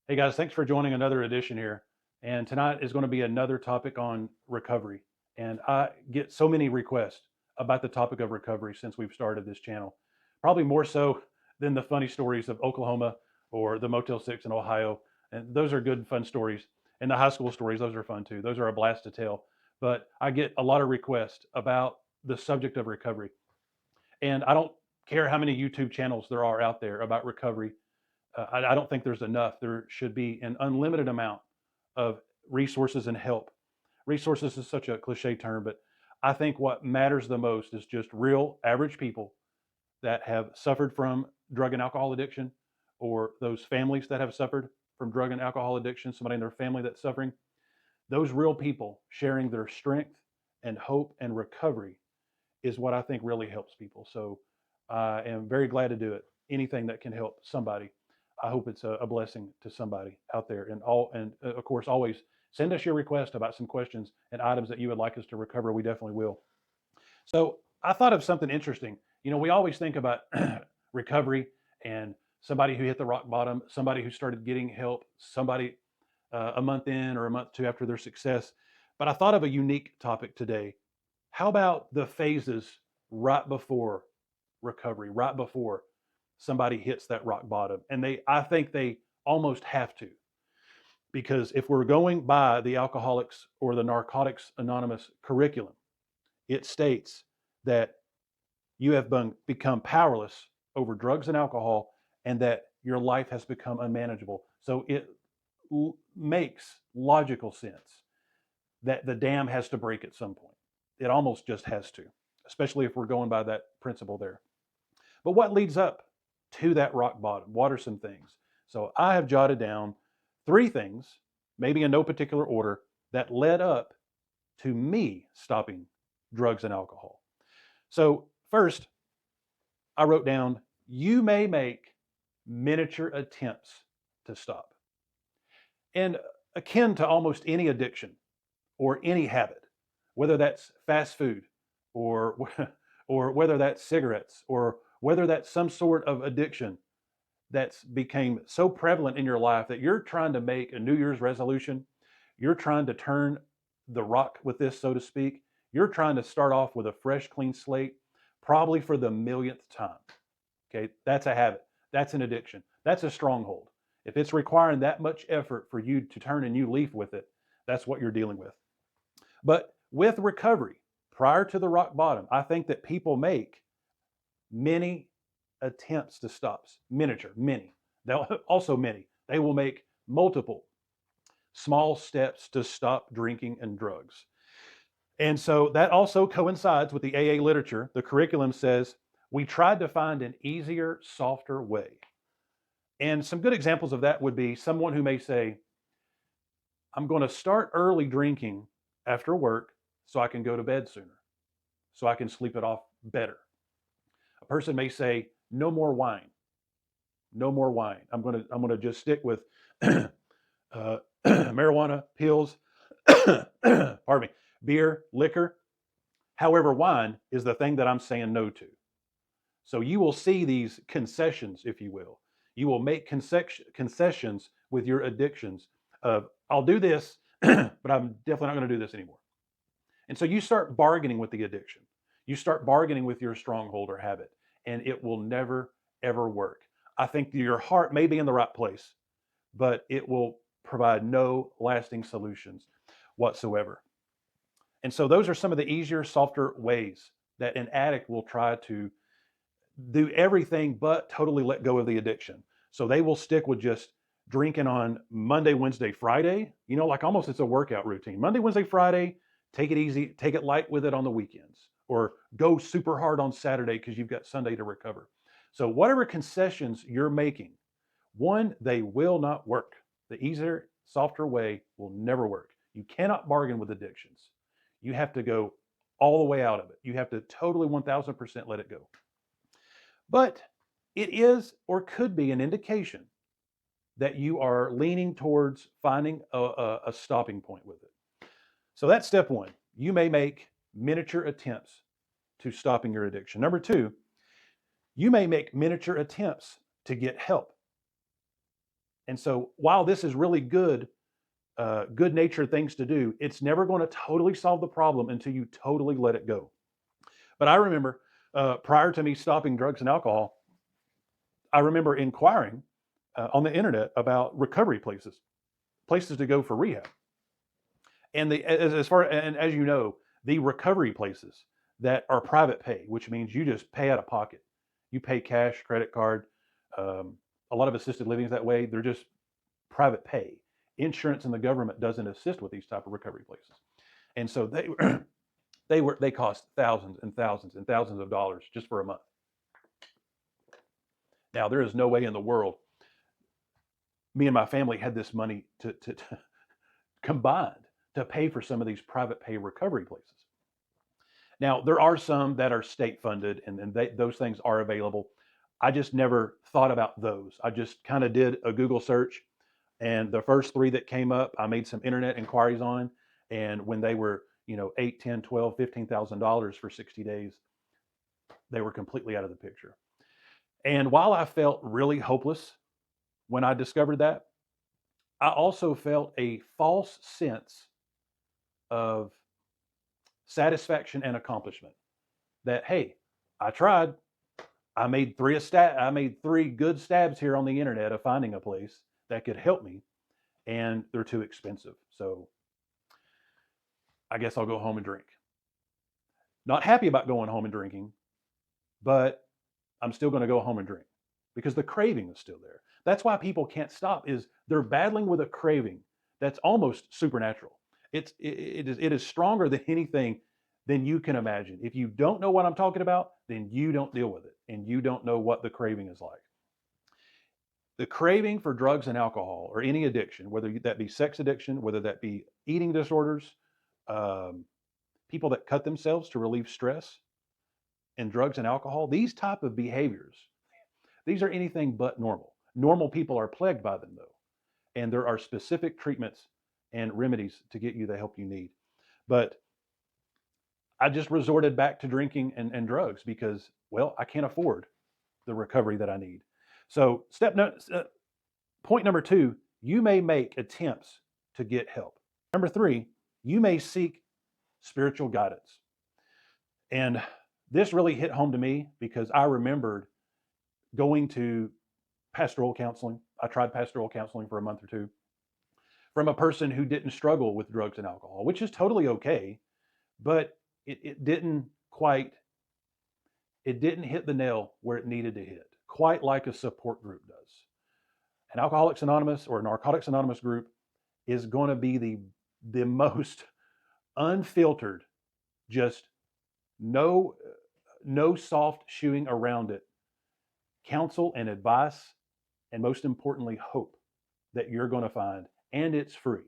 Hey guys, thanks for joining another edition here. And tonight is going to be another topic on recovery. And I get so many requests about the topic of recovery since we've started this channel. Probably more so than the funny stories of Oklahoma or the Motel 6 in Ohio. And those are good, fun stories. And the high school stories, those are fun too. Those are a blast to tell. But I get a lot of requests about the subject of recovery. And I don't care how many YouTube channels there are out there about recovery. I don't think there's enough. There should be an unlimited amount of resources and help. Resources is such a cliche term, but I think what matters the most is just real average people that have suffered from drug and alcohol addiction, or those families that have suffered from drug and alcohol addiction, somebody in their family that's suffering. Those real people sharing their strength and hope and recovery is what I think really helps people. So I am very glad to do it. Anything that can help somebody, I hope it's a blessing to somebody out there. And of course, always send us your request about some questions and items that you would like us to recover. We definitely will. So I thought of something interesting. We always think about recovery and somebody who hit the rock bottom, somebody who started getting help, somebody a month in or a month or two after their success. But I thought of a unique topic today. How about the phases right before recovery, right before somebody hits that rock bottom? And I think they almost have to, because if we're going by the Alcoholics or the Narcotics Anonymous curriculum, it states that you have become powerless over drugs and alcohol, and that your life has become unmanageable. So it makes logical sense that the dam has to break at some point. It almost just has to, especially if we're going by that principle there. But what leads up to that rock bottom? What are some things? So I have jotted down three things, maybe in no particular order, that led up to me stopping drugs and alcohol. So, first, I wrote down, you may make miniature attempts to stop. And akin to almost any addiction or any habit, whether that's fast food or, or whether that's cigarettes or whether that's some sort of addiction that's became so prevalent in your life that you're trying to make a New Year's resolution, you're trying to turn the rock with this, so to speak. You're trying to start off with a fresh, clean slate, probably for the millionth time. Okay, that's a habit. That's an addiction. That's a stronghold. If it's requiring that much effort for you to turn a new leaf with it, that's what you're dealing with. But with recovery, prior to the rock bottom, I think that people make many attempts to stop. Miniature, many. They'll also many. They will make multiple small steps to stop drinking and drugs. And so that also coincides with the AA literature. The curriculum says we tried to find an easier, softer way. And some good examples of that would be someone who may say, I'm going to start early drinking after work so I can go to bed sooner, so I can sleep it off better. A person may say, no more wine. No more wine. I'm gonna just stick with marijuana, pills, pardon me, beer, liquor. However, wine is the thing that I'm saying no to. So you will see these concessions, if you will. You will make concessions with your addictions of, I'll do this, but I'm definitely not going to do this anymore. And so you start bargaining with the addiction. You start bargaining with your stronghold or habit, and it will never, ever work. I think your heart may be in the right place, but it will provide no lasting solutions whatsoever. And so those are some of the easier, softer ways that an addict will try to do everything but totally let go of the addiction. So they will stick with just drinking on Monday, Wednesday, Friday, like almost it's a workout routine. Monday, Wednesday, Friday, take it easy, take it light with it on the weekends, or go super hard on Saturday because you've got Sunday to recover. So whatever concessions you're making, one, they will not work. The easier, softer way will never work. You cannot bargain with addictions. You have to go all the way out of it. You have to totally 1000% let it go. But it is or could be an indication that you are leaning towards finding a stopping point with it. So that's step one. You may make miniature attempts to stopping your addiction. Number two, you may make miniature attempts to get help. And so while this is really good natured things to do, it's never going to totally solve the problem until you totally let it go. But I remember prior to me stopping drugs and alcohol, I remember inquiring on the internet about recovery places to go for rehab. And as far and as you know, the recovery places that are private pay, which means you just pay out of pocket. You pay cash, credit card. A lot of assisted living is that way. They're just private pay. Insurance and the government doesn't assist with these type of recovery places, and so they cost thousands and thousands and thousands of dollars just for a month. Now there is no way in the world me and my family had this money to combined to pay for some of these private pay recovery places. Now, there are some that are state funded and those things are available. I just never thought about those. I just kind of did a Google search, and the first three that came up, I made some internet inquiries on. And when they were, 8, 10, 12, $15,000 for 60 days, they were completely out of the picture. And while I felt really hopeless when I discovered that, I also felt a false sense of satisfaction and accomplishment that, hey, I tried. I made three good stabs here on the internet of finding a place that could help me, and they're too expensive. So I guess I'll go home and drink. Not happy about going home and drinking, but I'm still going to go home and drink because the craving is still there. That's why people can't stop, is they're battling with a craving that's almost supernatural. It is stronger than anything than you can imagine. If you don't know what I'm talking about, then you don't deal with it and you don't know what the craving is like. The craving for drugs and alcohol or any addiction, whether that be sex addiction, whether that be eating disorders, people that cut themselves to relieve stress, and drugs and alcohol, these type of behaviors, these are anything but normal. Normal people are plagued by them though. And there are specific treatments and remedies to get you the help you need. But I just resorted back to drinking and drugs because, well, I can't afford the recovery that I need. So point number 2, you may make attempts to get help. Number 3, you may seek spiritual guidance. And this really hit home to me because I remembered going to pastoral counseling. I tried pastoral counseling for a month or two from a person who didn't struggle with drugs and alcohol, which is totally okay, but it didn't hit the nail where it needed to hit, quite like a support group does. An Alcoholics Anonymous or a Narcotics Anonymous group is going to be the most unfiltered, just no soft shoeing around it, counsel and advice, and most importantly, hope that you're going to find, and it's free.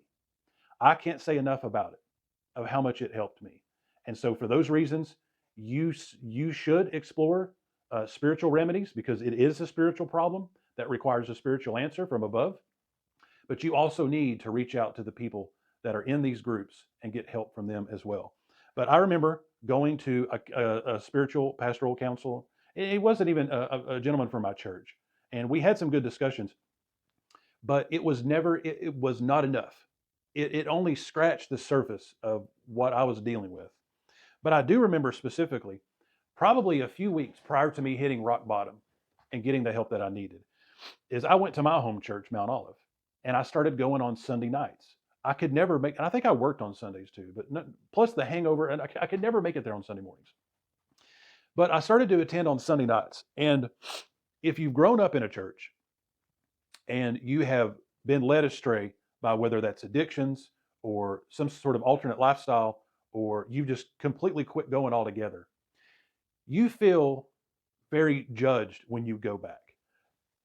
I can't say enough about it, of how much it helped me. And so for those reasons, you should explore spiritual remedies because it is a spiritual problem that requires a spiritual answer from above. But you also need to reach out to the people that are in these groups and get help from them as well. But I remember going to a spiritual pastoral counsel. It wasn't even a gentleman from my church. And we had some good discussions, but it was not enough. It only scratched the surface of what I was dealing with. But I do remember specifically, probably a few weeks prior to me hitting rock bottom and getting the help that I needed, is I went to my home church, Mount Olive, and I started going on Sunday nights. I could never make, and I think I worked on Sundays too, but plus the hangover, and I could never make it there on Sunday mornings. But I started to attend on Sunday nights. And if you've grown up in a church and you have been led astray by whether that's addictions or some sort of alternate lifestyle, or you just completely quit going altogether, you feel very judged when you go back.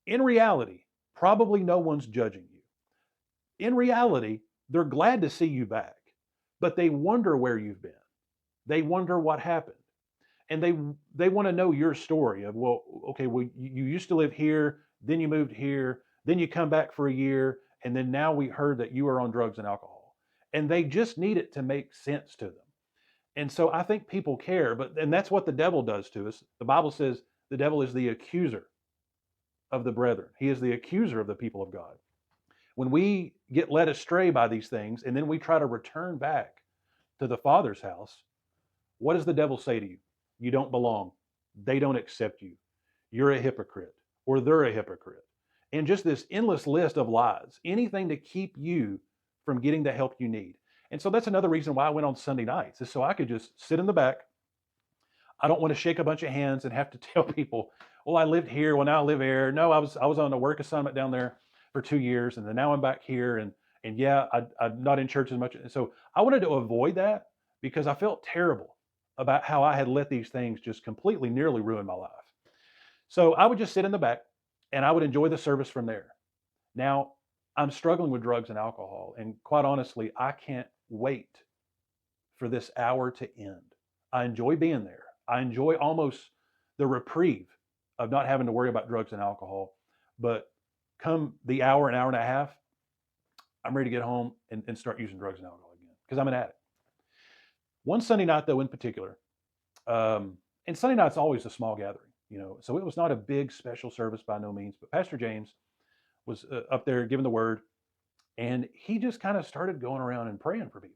In reality, probably no one's judging you. In reality, they're glad to see you back, but they wonder where you've been. They wonder what happened. And they want to know your story of, well, okay, well, you used to live here, then you moved here, then you come back for a year, and then now we heard that you are on drugs and alcohol. And they just need it to make sense to them. And so I think people care, and that's what the devil does to us. The Bible says the devil is the accuser of the brethren. He is the accuser of the people of God. when we get led astray by these things and then we try to return back to the Father's house, what does the devil say to you? You don't belong. They don't accept you. You're a hypocrite, or they're a hypocrite. And just this endless list of lies, anything to keep you from getting the help you need. And so that's another reason why I went on Sunday nights, is so I could just sit in the back. I don't want to shake a bunch of hands and have to tell people, well, I lived here, well, now I live there. No, I was on a work assignment down there for 2 years, and then now I'm back here, and yeah, I'm not in church as much. And so I wanted to avoid that because I felt terrible about how I had let these things just completely nearly ruin my life. So I would just sit in the back and I would enjoy the service from there. Now, I'm struggling with drugs and alcohol, and quite honestly, I can't wait for this hour to end. I enjoy being there. I enjoy almost the reprieve of not having to worry about drugs and alcohol. But come the hour, an hour and a half, I'm ready to get home and start using drugs and alcohol again because I'm an addict. One Sunday night, though, in particular, and Sunday night's always a small gathering, so it was not a big special service by no means, but Pastor James was up there giving the word, and he just kind of started going around and praying for people.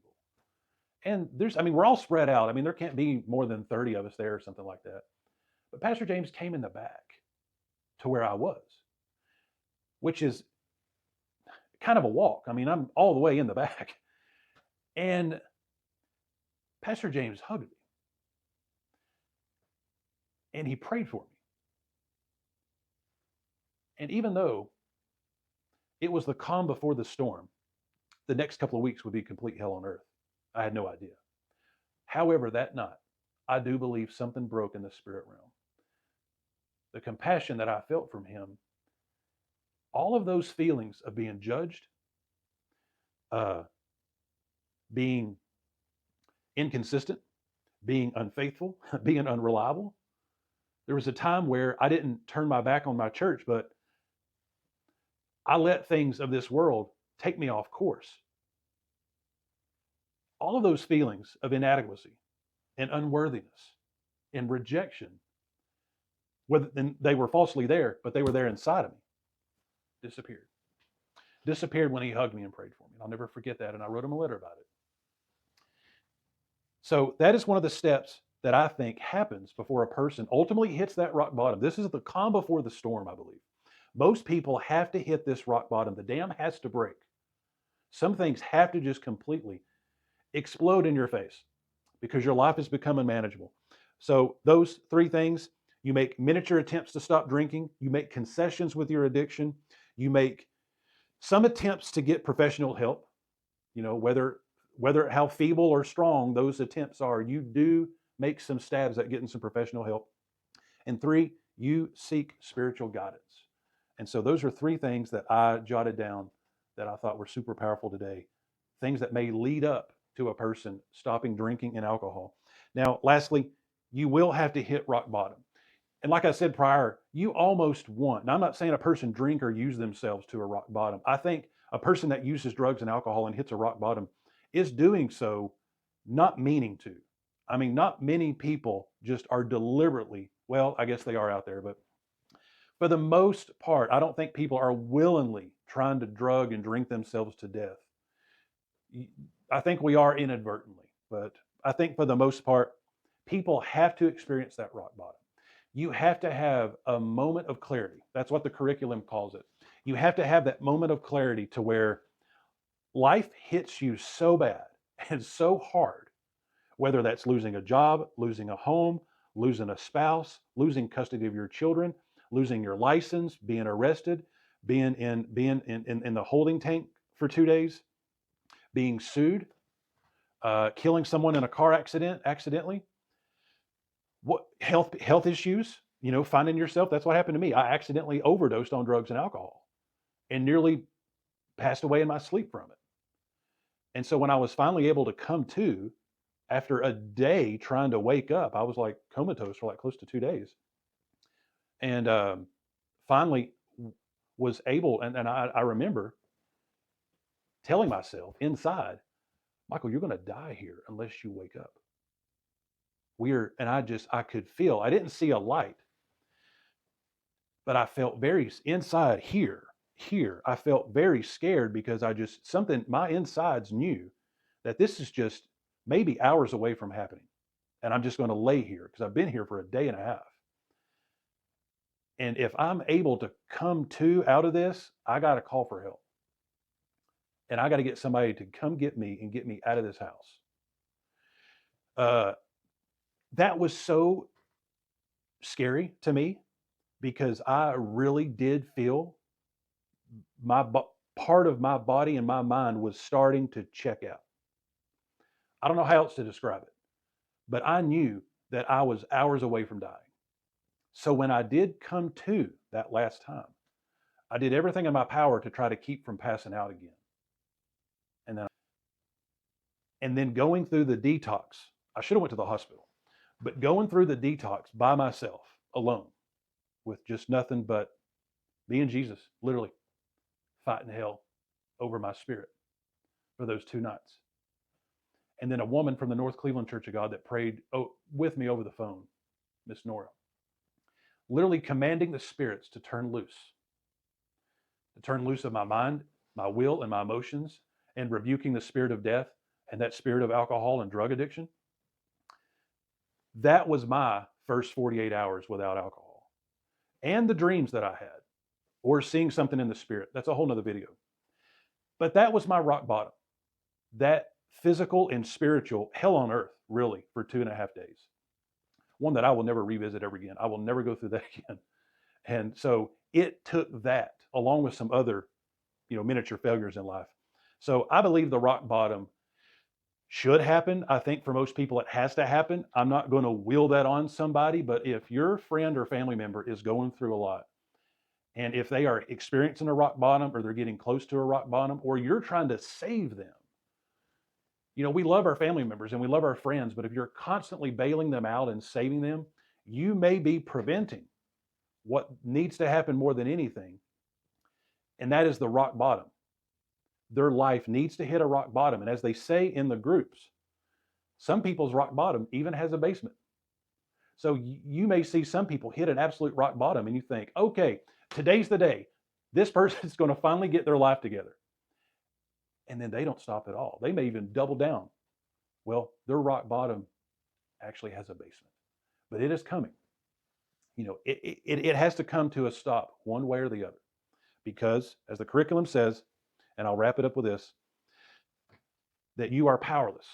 And we're all spread out. There can't be more than 30 of us there or something like that. But Pastor James came in the back to where I was, which is kind of a walk. I'm all the way in the back. And Pastor James hugged me. And he prayed for me. And even though it was the calm before the storm, the next couple of weeks would be complete hell on earth. I had no idea. However, that night, I do believe something broke in the spirit realm. The compassion that I felt from him, all of those feelings of being judged, being inconsistent, being unfaithful, being unreliable. There was a time where I didn't turn my back on my church, but I let things of this world take me off course. All of those feelings of inadequacy and unworthiness and rejection, and they were falsely there, but they were there inside of me, disappeared. Disappeared when he hugged me and prayed for me. And I'll never forget that. And I wrote him a letter about it. So that is one of the steps that I think happens before a person ultimately hits that rock bottom. This is the calm before the storm, I believe. Most people have to hit this rock bottom. The dam has to break. Some things have to just completely explode in your face because your life has become unmanageable. So those three things: you make miniature attempts to stop drinking, you make concessions with your addiction, you make some attempts to get professional help, whether how feeble or strong those attempts are, you do make some stabs at getting some professional help. And three, you seek spiritual guidance. And so those are three things that I jotted down that I thought were super powerful today. Things that may lead up to a person stopping drinking and alcohol. Now, lastly, you will have to hit rock bottom. And like I said prior, you almost want, now I'm not saying a person drink or use themselves to a rock bottom. I think a person that uses drugs and alcohol and hits a rock bottom is doing so not meaning to. Not many people just are deliberately, well, I guess they are out there, but for the most part, I don't think people are willingly trying to drug and drink themselves to death. I think we are inadvertently, but I think for the most part, people have to experience that rock bottom. You have to have a moment of clarity. That's what the curriculum calls it. You have to have that moment of clarity to where life hits you so bad and so hard, whether that's losing a job, losing a home, losing a spouse, losing custody of your children, losing your license, being arrested, being in the holding tank for 2 days, being sued, killing someone in a car accident accidentally, what health issues, finding yourself. That's what happened to me. I accidentally overdosed on drugs and alcohol and nearly passed away in my sleep from it. And so when I was finally able to come to, after a day trying to wake up, I was like comatose for like close to 2 days. And finally was able, and I remember telling myself inside, Michael, you're going to die here unless you wake up. I could feel, I didn't see a light, but I felt very inside here, here, I felt very scared because my insides knew that this is just maybe hours away from happening. And I'm just going to lay here because I've been here for a day and a half. And if I'm able to come to out of this, I got to call for help. And I got to get somebody to come get me and get me out of this house. That was so scary to me because I really did feel part of my body and my mind was starting to check out. I don't know how else to describe it, but I knew that I was hours away from dying. So when I did come to that last time, I did everything in my power to try to keep from passing out again. And then going through the detox, I should have went to the hospital, but going through the detox by myself, alone, with just nothing but me and Jesus, literally fighting hell over my spirit for those 2 nights. And then a woman from the North Cleveland Church of God that prayed with me over the phone, Miss Nora, literally commanding the spirits to turn loose of my mind, my will, and my emotions, and rebuking the spirit of death and that spirit of alcohol and drug addiction. That was my first 48 hours without alcohol. And the dreams that I had, or seeing something in the spirit. That's a whole nother video. But that was my rock bottom. That physical and spiritual hell on earth, really, for 2.5 days. One that I will never revisit ever again. I will never go through that again. And so it took that, along with some other, miniature failures in life. So I believe the rock bottom should happen. I think for most people it has to happen. I'm not going to will that on somebody, but if your friend or family member is going through a lot, and if they are experiencing a rock bottom, or they're getting close to a rock bottom, or you're trying to save them, we love our family members and we love our friends, but if you're constantly bailing them out and saving them, you may be preventing what needs to happen more than anything, and that is the rock bottom. Their life needs to hit a rock bottom. And as they say in the groups, some people's rock bottom even has a basement. So you may see some people hit an absolute rock bottom and you think, okay, today's the day. This person's going to finally get their life together. And then they don't stop at all. They may even double down. Well, their rock bottom actually has a basement, but it is coming. It has to come to a stop one way or the other, because as the curriculum says, and I'll wrap it up with this, that you are powerless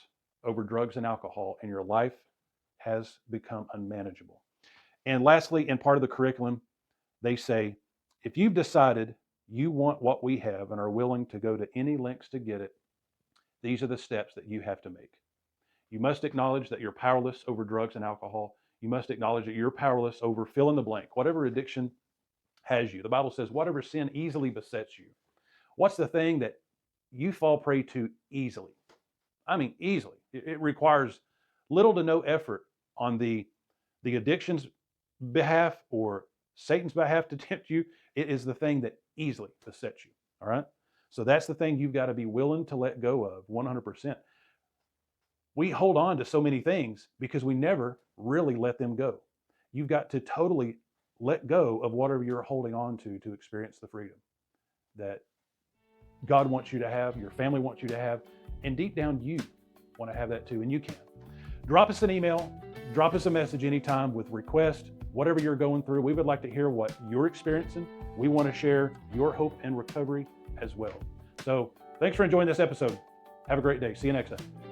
over drugs and alcohol, and your life has become unmanageable. And lastly, in part of the curriculum, they say, if you've decided you want what we have and are willing to go to any lengths to get it, these are the steps that you have to make. You must acknowledge that you're powerless over drugs and alcohol. You must acknowledge that you're powerless over fill in the blank, whatever addiction has you. The Bible says, whatever sin easily besets you. What's the thing that you fall prey to easily? I mean, easily. It requires little to no effort on the addiction's behalf or Satan's behalf to tempt you. It is the thing that easily besets you. All right? So that's the thing you've got to be willing to let go of 100%. We hold on to so many things because we never really let them go. You've got to totally let go of whatever you're holding on to experience the freedom that God wants you to have, your family wants you to have, and deep down you want to have that too, and you can. Drop us an email, drop us a message anytime with requests, whatever you're going through. We would like to hear what you're experiencing. We want to share your hope and recovery as well. So thanks for enjoying this episode. Have a great day. See you next time.